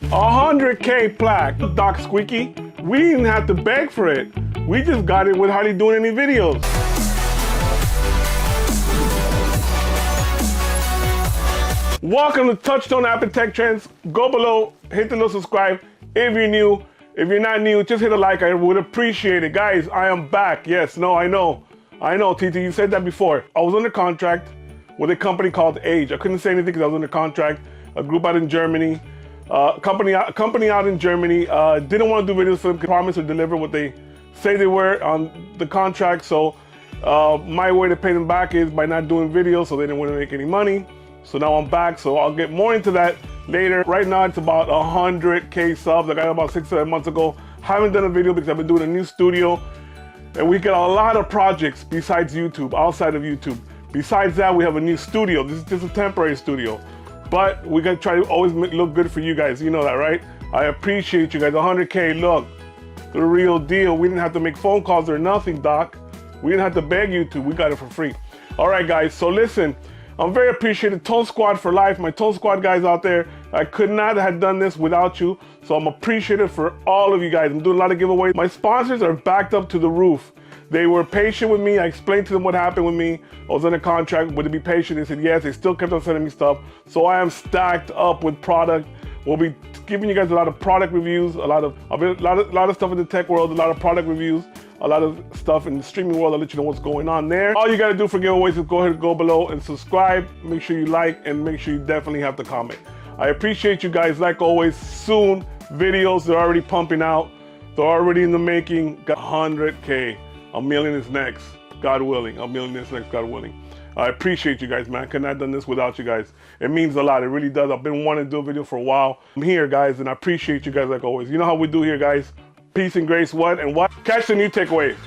100K plaque, Doc Squeaky. We didn't have to beg for it. We just got it with hardly doing any videos. Welcome to Touchtone App and Tech Trends. Go below, hit the little subscribe if you're new. If you're not new, just hit a like. I would appreciate it. Guys, I am back. Yes, no, I know, TT, you said that before. I was under contract with a company called Age. I couldn't say anything because I was under contract. A group out in Germany. Company out in Germany didn't want to do videos for them, promised to deliver what they say they were on the contract. So my way to pay them back is by not doing videos, so they didn't want to make any money. So now I'm back, so I'll get more into that later. Right now it's about 100K subs. I got about 6-7 months ago. Haven't done a video because I've been doing a new studio, and we get a lot of projects besides YouTube, outside of YouTube. Besides that, we have a new studio. This is just a temporary studio. But we're gonna try to always look good for you guys. You know that, right? I appreciate you guys. 100K, look, the real deal. We didn't have to make phone calls or nothing, Doc. We didn't have to beg you to. We got it for free. All right, guys, so listen, I'm very appreciative. Tone Squad for life. My Tone Squad guys out there, I could not have done this without you. So I'm appreciative for all of you guys. I'm doing a lot of giveaways. My sponsors are backed up to the roof. They were patient with me. I explained to them what happened with me. I was under contract. Would they be patient? They said yes. They still kept on sending me stuff. So I am stacked up with product. We'll be giving you guys a lot of product reviews, a lot of stuff in the tech world, a lot of product reviews, a lot of stuff in the streaming world. I'll let you know what's going on there. All you got to do for giveaways is go ahead and go below and subscribe. Make sure you like, and make sure you definitely have to comment. I appreciate you guys. Like always, soon videos are already pumping out. They're already in the making. Got 100K. A million is next, God willing. A million is next, God willing. I appreciate you guys, man. Couldn't have done this without you guys. It means a lot. It really does. I've been wanting to do a video for a while. I'm here, guys, and I appreciate you guys like always. You know how we do here, guys. Peace and grace, what and what. Catch the new takeaway.